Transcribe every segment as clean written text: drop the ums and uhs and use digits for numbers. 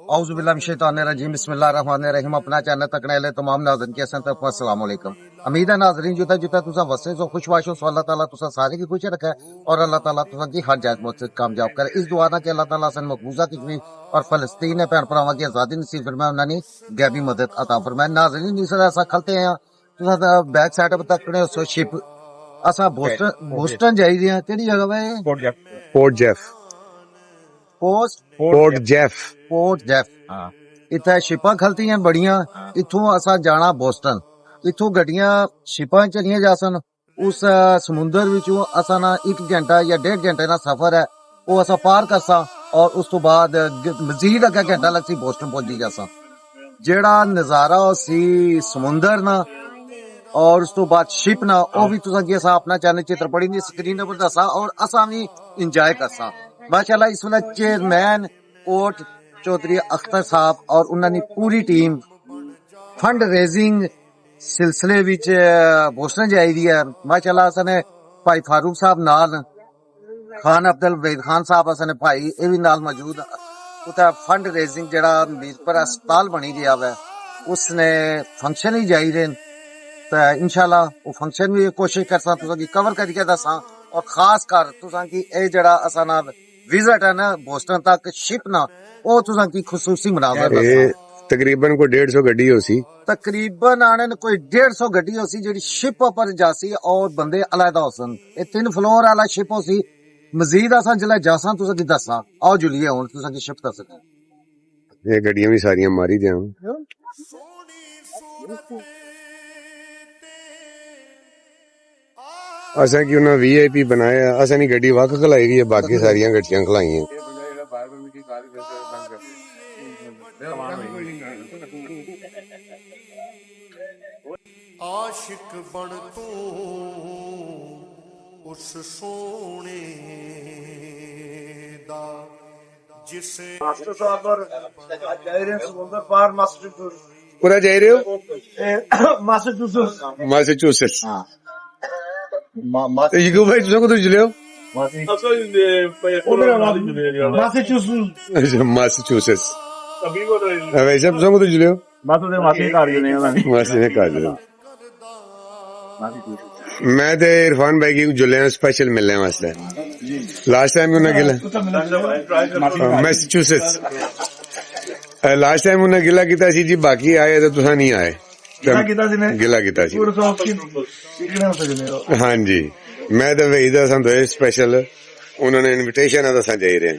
औज़ुबिल्लाहिमिनश्शैतानिर्रजीम बिस्मिल्लाहिर्रहमानिर्रहीम। अपना चैनल तकने वाले तमाम नाज़रीन के असलाम वालेकुम। उम्मीद है नाज़रीन जुता जुता तुसा वसे सो खुश वाशो सो अल्लाह ताला तुसा सारे की खुश रखे और अल्लाह ताला तुसा की हर जायज मकसद कामयाब करे। इस दुआ ना कि अल्लाह ताला सन मकबूजा कश्मीर और फलस्तीन ने भैन भरावां की आज़ादी नसीब फरमाए, उन्होंने गैबी मदद अता फरमाए। नाज़रीन इस ऐसा खलते हैं तुसा बैक साइड पर तकने सो शिप असा बोस्टन बोस्टन जाई दी केड़ी जगह वे port Jeff post port Jeff port Jeff. इत्थे शिपां खलतियां बड़ियां। इत्थों असां जाना बोस्टन। इत्थों गड्डियां शिपां चलियां जासन। उस समुंदर विचों असां ना 1 घंटा या 1.5 घंटे दा सफर है वो असां पार करसा और उस तो बाद मजीद अगे घंटा लगसी बोस्टन पहुंची जासा। जेड़ा नजारा सी समुंदर ना और उस तो बाद शिप ना ओ भी तुसां की असां अपना चैनल चित्र पड़ी दी स्क्रीन पर दसा और असां भी इंजॉय करसा। माशाल्लाह इस वेले चेयरमैन कोट चौधरी अख्तर साहब और उन्होंने पूरी टीम फंड रेजिंग सिलसिले विच बोस्टन जाई दी है। माशाल्लाह असने भाई फारूक साहब नाल खान अब्दुल वहीद खान साहब असने भाई ये भी नाल मौजूद। उता फंड रेजिंग जेड़ा मीरपुर अस्पताल बनी गया है उसने फंक्शन ही जाई रहे तो इंशाल्लाह वो फंक्शन भी कोशिश करसा तुसां की कवर करके दसा और खास कर तुसां की ए जेड़ा असा ना विजिट है ना बोस्टन तक शिप ना ओ तुसां की खुसूसी मुनाजर दसा। तकरीबन कोई 150 गड्डी होसी। तकरीबन आने ने कोई 150 गड्डी होसी जेड़ी शिप पर जासी और बंदे अलहदा होसन। ए 3 फ्लोर वाला शिप होसी। मजीद असा जिला जासा तुसां की दसा आओ जुलिए हुन तुसां की शिप दस ये गड्डियां भी सारियां मारी दियां। असा कि उन्हें वीआईपी बनाया असा नहीं गड्डी वक खलाई दी है बाकी सारियां गड्डियां खलाई हैं। आशिक बन तू उस सोने दा जिसे मास्टर साहब और जाए रहे समुद्र पार पूरा जा रहे हो मास्टर मैसेच्यूसेट्स। यकूब भाई तुम कुछ जुले हो मैसेच्यूसेट्स। वैसे तुम कुछ जुले हो मासी ने कहा जुले। मैं तो इरफान भाई की जुले स्पेशल मिलने वास्ते लास्ट टाइम उन्हें गिला मैसेच्यूसेट्स लास्ट टाइम उन्हें गिला किया जी बाकी आए तो तुसा नहीं आए गिला किया हाँ जी। मैं तो वही दसा तो स्पेशल उन्होंने इनविटेशन है दसा जा रहे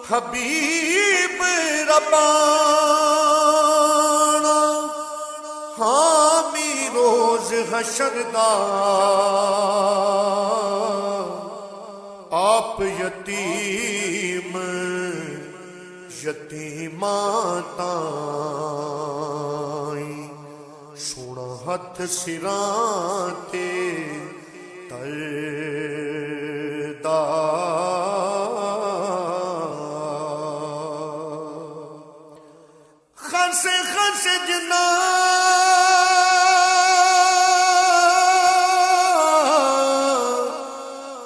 हबीब रबाना हामी रोज हशरदा आप यतीम यतीमा ताई सोना हथ सिरां ते तरदा खसे खसे जना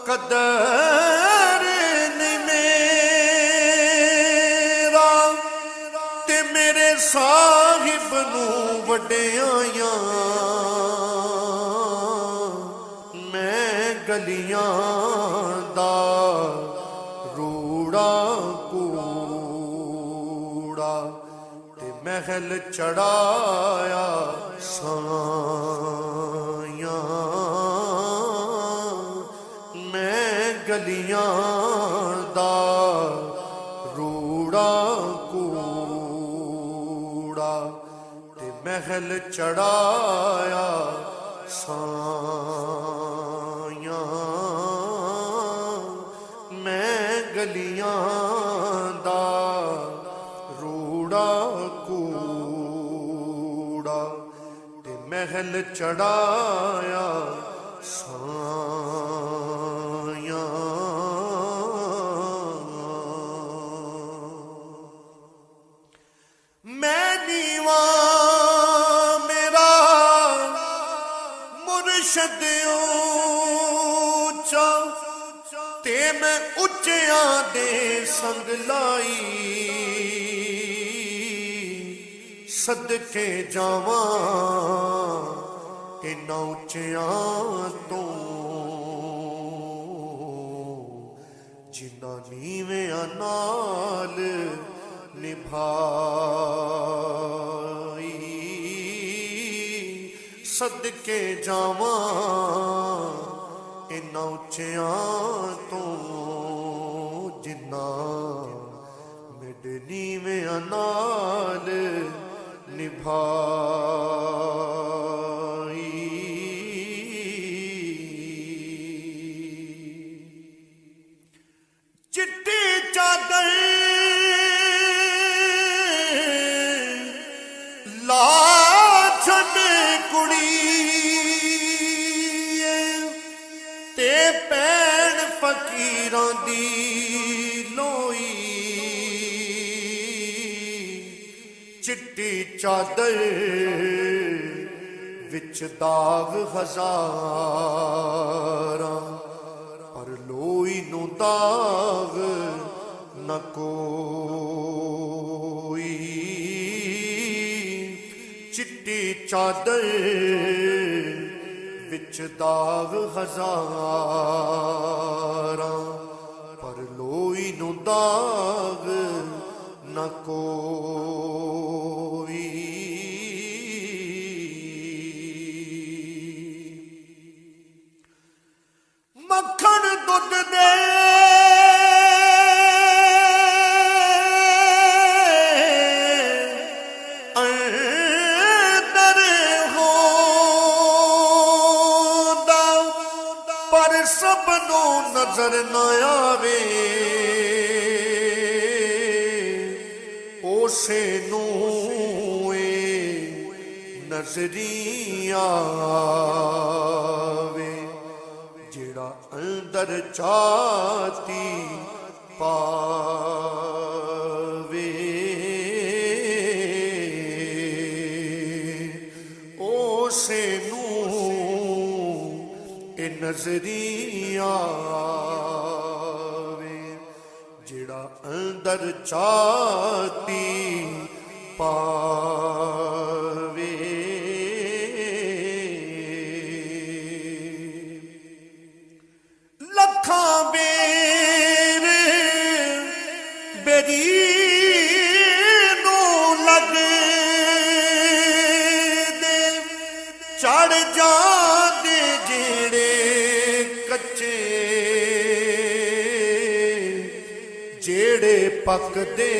कदर नहीं मेरा ते मेरे साहिब नू वड्डियां मैं गलियां दा रूड़ा कूड़ा महल चढ़ाया साया मैं गलियां दा रूड़ा कूड़ा ते महल चढ़ाया साया मैं गलियां दा रूड़ा कूड़ा ते महल चढ़ाया साया मैं नीवा मेरा मुर्शद ਤੇ ਮੈਂ ਉੱਚਿਆਂ ਦੇ ਸੰਗ ਲਾਈ ਸਦਕੇ ਜਾਵਾਂ ਇਨ੍ਹਾਂ ਉੱਚਿਆਂ ਤੋਂ ਜਿਨ੍ਹਾਂ ਨੀਵਿਆਂ ਨਾਲ ਨਿਭਾਈ ਸਦਕੇ ਜਾਵਾਂ ਇਨ੍ਹਾਂ ਉੱਚਿਆਂ ਤੋਂ ਜਿਨ੍ਹਾਂ ਮੇਰੇ ਨੀਵਿਆਂ ਨਾਲ ਨਿਭਾਈ ਚਿੱਟੀ ਚਾਦਰ ਲਾ ਛੱਡ ਕੁੜੀਏ ਤੇ ਭੈਣ ਫਕੀਰਾਂ ਦੀ ਲੋਈ ਚਿੱਟੀ ਚਾਦਰ ਵਿੱਚ ਦਾਗ ਹਜ਼ਾਰਾਂ ਪਰ ਲੋਈ ਨੂੰ ਦਾਗ ਨ ਕੋਈ ਚਿੱਟੀ ਚਾਦਰ ਵਿੱਚ ਦਾਗ ਹਜ਼ਾਰਾਂ ਪਰ ਲੋਈ ਨੂੰ ਦਾਗ ਨ ਕੋਈ ਮੱਖਣ ਦੁੱਧ ਦੇ ਅੰਦਰ ਹੁੰਦਾ ਪਰ ਸਭ ਨੂੰ ਨਜ਼ਰ ਨਾ ਆਵੇ ਉਸੇ ਨੂੰ ਨਜ਼ਰੀ ਆਵੇ ਜਿਹੜਾ ਅੰਦਰ ਚਾਤੀ ਪਾਵੇ ਉਸੇ ਨੂੰ ਇਹ ਨਜ਼ਰੀ ਆਵੇ ਜਿਹੜਾ ਅੰਦਰ ਚਾਤੀ ਪਾਵੇ ਲੱਖਾਂ ਬੇਰ ਬੇਰੀ ਨੂੰ ਲੱਗਦੇ ਚੜ ਜਾਂਦੇ ਜਿਹੜੇ ਕੱਚੇ ਜਿਹੜੇ ਪੱਕਦੇ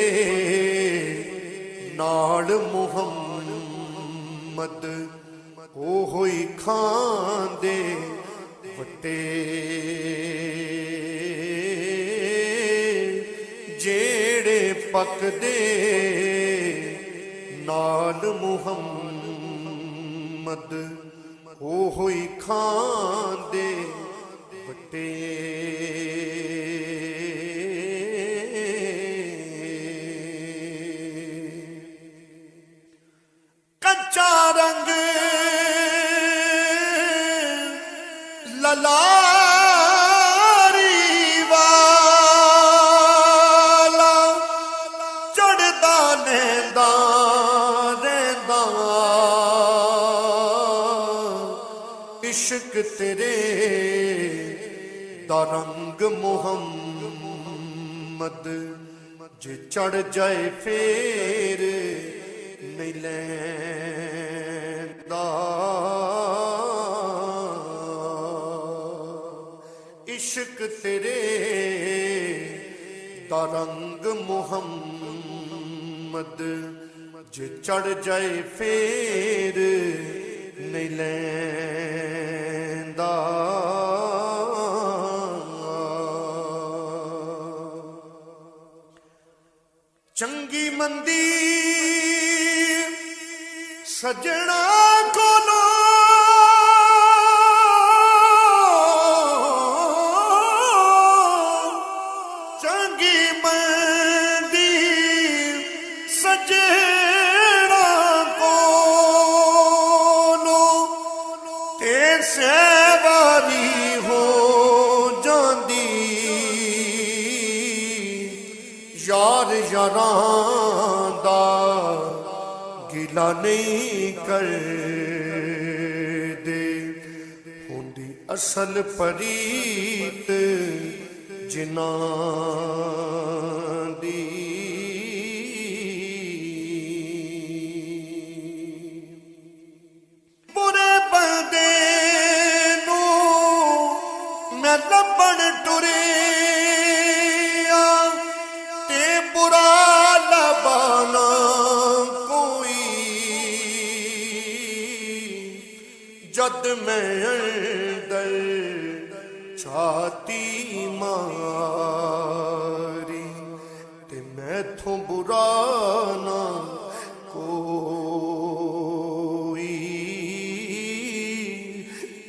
ਨਾਲ ਮੁਹੰਮਦ ਉਹ ਹੋਈ ਖਾਂਦੇ ਵੱਟੇ ਜਿਹੜੇ ਪੱਕਦੇ ਨਾਲ ਮੁਹੰਮਦ ਉਹ ਹੋਈ ਖਾਂਦੇ ਵੱਟੇ ਕੱਚਾ ਰੰਗ ਲਲਾਰੀ ਵਾਲਾ ਚੜਦਾ ਨਹਿੰਦਾ ਰਹਿੰਦਾ ਇਸ਼ਕ ਤੇਰੇ ਦਾ ਰੰਗ ਮੁਹੰਮਦ ਜੇ ਚੜ ਜਾਏ ਫੇਰ ਨਹੀਂ ਲੈਂਦਾ ਇਸ਼ਕ ਤੇਰੇ ਦਾ ਰੰਗ ਮੁਹੰਮਦ ਜੇ ਚੜ ਜਾਏ ਫੇਰ ਨਹੀਂ ਲੈਂਦਾ ਚੰਗੀ ਮੰਦੀ ਸਜਣਾ ਕੋਲੋਂ ਚੰਗੀ ਮੰਦੀ ਸਜਣਾ ਕੋਲੋਂ ਤੇ ਸਵਾਰੀ ਹੋ ਜਾਂਦੀ ਯਾਰਾਂ ਦਾ ਗਿਲਾ ਨਹੀਂ ਕਰਦੇ ਹੁੰਦੀ ਅਸਲ ਪਰੀਤ ਜਿਨ੍ਹਾਂ ਦੀ ਬੁਰੇ ਬੰਦੇ ਨੂੰ ਮੈਂ ਲੱਭਣ ਟੁਰਿਆ ਤੇ ਬੁਰਾ ਲੱਭਣਾ ਕੋਈ ਜਦ ਮੈਂ ਅੰਦਰ ਛਾਤੀ ਮਾਰੀ ਤੇ ਮੈਥੋਂ ਬੁਰਾ ਨਾ ਕੋਈ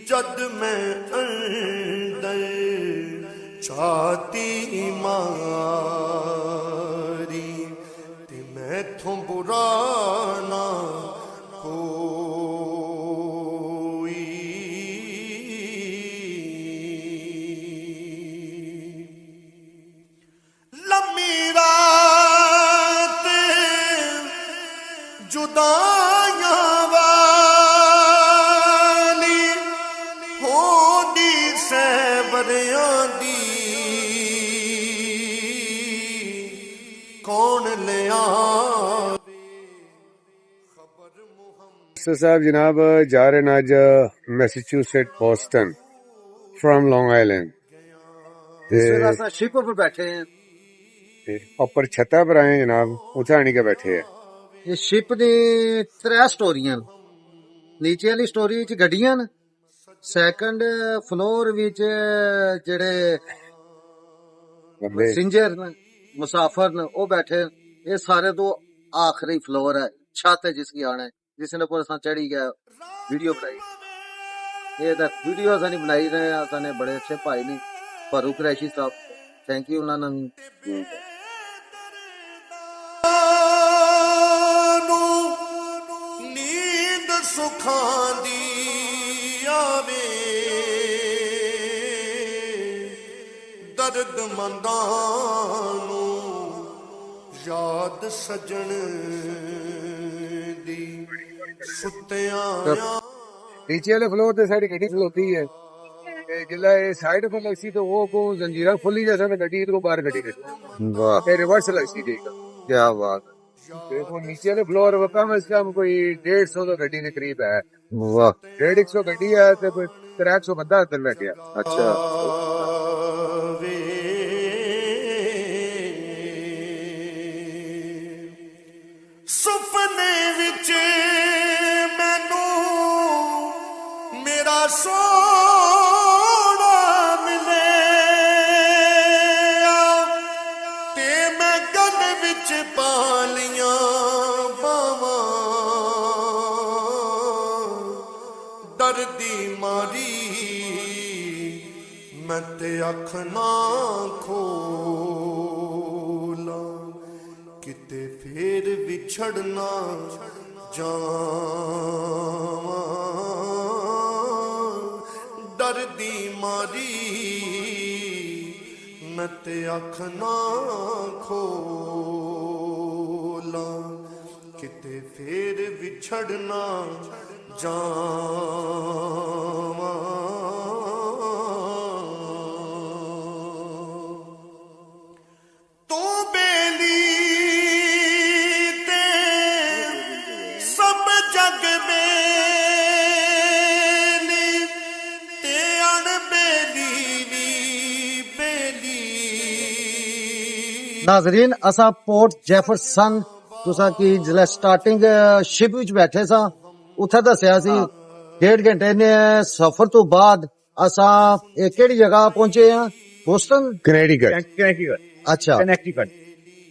ਜਦ ਮੈਂ ਅੰਦਰ ਛਾਤੀ ਮਾਰੀ ਤੇ ਮੈਥੋਂ ਬੁਰਾ ਨਾ ਕੋਈ ਲੰਮੀ ਰਾਤ ਜੁਦਾਈਆਂ ਵਾਲੀ ਹੋਦੀ ਸੈਵਰਿਆਂ ਦੀ ਕੌਣ ਲਿਆਵੇ ਖਬਰ ਮੁਹੰਮਦ सर साहब जनाब जा रहे हैं आज Massachusetts Boston from long island ਇਸ ਵੇਲੇ ਅਸਾਂ ਸ਼ਿਪ ਉੱਪਰ ਬੈਠੇ ਹਾਂ। ऊपर छत्ता पर आए हैं जनाब उठे आने के बैठे हैं ਇਹ ਸ਼ਿਪ ਦੀ 3 ਸਟੋਰੀਆਂ ਨੇ। ਨੀਚੇ ਵਾਲੀ ਸਟੋਰੀ ਵਿੱਚ ਗੱਡੀਆਂ ਨੇ, ਸੈਕੰਡ ਫਲੋਰ ਵਿੱਚ ਜਿਹੜੇ बंदे ਪੈਸੇਂਜਰ ਨੇ, ਮੁਸਾਫਰ ਨੇ, ਉਹ ਬੈਠੇ ਨੇ। ਇਹ ਸਾਰੇ ਤੋਂ ਆਖਰੀ ਫਲੋਰ ਹੈ, ਛੱਤ है जिसकी आना है, जिसने ऊपर असां चढ़ी गया वीडियो बनाई। ये तो वीडियो असां नहीं बनाई रहे, असां ने बड़े अच्छे भाई ने फारूक कुरैशी साहब, थैंक यू उन्होंने ਨੂੰ ਨੀਂਦ ਸੁਖਾਂ ਦੀ ਆਵੇ ਦਰਦਮੰਦਾਂ ਨੂੰ ਯਾਦ ਸਜਣ ਦੀ ਸੁੱਤਿਆਂ नीचे वाले फ्लोर ते साइड गड्डी खलोती है ते जिल्ला ये साइड पर लगसी तो वो को जंजीरा खुली जैसा तो गड्डी को बाहर गड्डी दे वाह ते रिवर्स लगसी ठीक क्या बात, देखो नीचे वाले फ्लोर पर कम से कम कोई 150 तो गड्डी के करीब है वाह 150 गड्डी है ते कोई 300 बंदा अंदर बैठा अच्छा। ਆਵੇ ਸੁਪਨੇ ਵਿੱਚ ਮੈਨੂੰ ਮੇਰਾ ਸੋਹਣਾ ਮਿਲਿਆ ਤੇ ਮੈਂ ਗਲ ਵਿੱਚ ਪਾ ਲੀਆਂ ਬਾਵਾਂ ਦਰਦੀ ਮਾਰੀ ਮੈਂ ਤੇ ਅੱਖ ਨਾ ਖੋਲਾਂ ਕਿਤੇ ਫੇਰ ਵਿਛੜਨਾ ਜਾਵਾਂ ਡਰਦੀ ਮਾਰੀ ਮੈਂ ਤੇ ਅੱਖ ਨਾ ਖੋਲਾਂ ਕਿਤੇ ਫੇਰ ਵਿਛੜਨਾ ਜਾਵਾਂ ਤੂੰ ਬੇਲੀ ਤੇ ਸਭ ਜਗ ਬੇਲੀ ਤੇ ਅਣਬੇਲੀ ਵੀ ਬੇਲੀ नाजरीन असा पोर्ट जैफरसन तुसा की जिला स्टार्टिंग शिप विच बैठे सा उत्थे दसिया सी 1.5 घंटे ने सफर तो बाद असा एक केड़ी जगह पहुंचे हैं बोस्टन कनेक्टिकट अच्छा कनेक्टिकट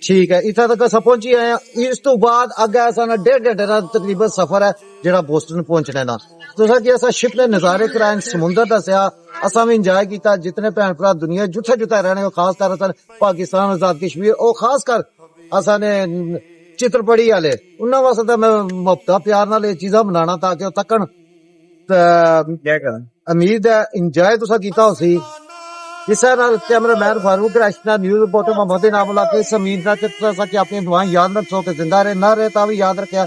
ठीक है इतना तक असा पहुंची आए हैं। इस तो बाद अगे असा 1.5 घंटे का तकरीबन सफर है जेड़ा बोस्टन पहुंचने का। तुसा की असा शिप ने नजारे कराए, समुंदर दसिया, असा भी इंजॉय किया। जितने भैन भरा दुनिया जुथे जुथे रहने खास कर पाकिस्तान आजाद कश्मीर और खास कर असा ने चित्रपड़ी वाले उन्होंने वास्ते मैं मुफ्ता प्यार नाल ये चीजा बनाना ताकि वो तकन उम्मीद है इंजॉय तुसा कीता होसी इसे नाल cameraman Farooq Rashna news reporter Mohammad Inamullah के समीर ना चित्र सा कि अपनी दुआएं याद रखो के जिंदा रहे ना रहे तावी याद रखे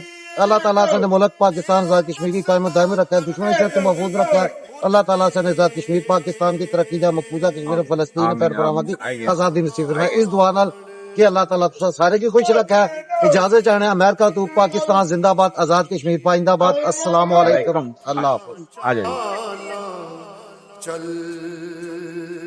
अल्लाह ताला से मुल्क पाकिस्तान आजाद कश्मीर की कायम दायम रखे दुश्मन से महफूज रखे अल्लाह ताला से आजाद कश्मीर पाकिस्तान की तरक्की दा मकबूजा कश्मीर फलस्तीन पर बरामद की आजादी नसीब फरमाए इस दुआ नाल कि अल्लाह ताला तुसा सारे की खुश रखे इजाजत चाहने अमेरिका तो पाकिस्तान जिंदाबाद आजाद कश्मीर पाइंदाबाद अस्सलाम वालेकुम अल्लाह हाफिज चल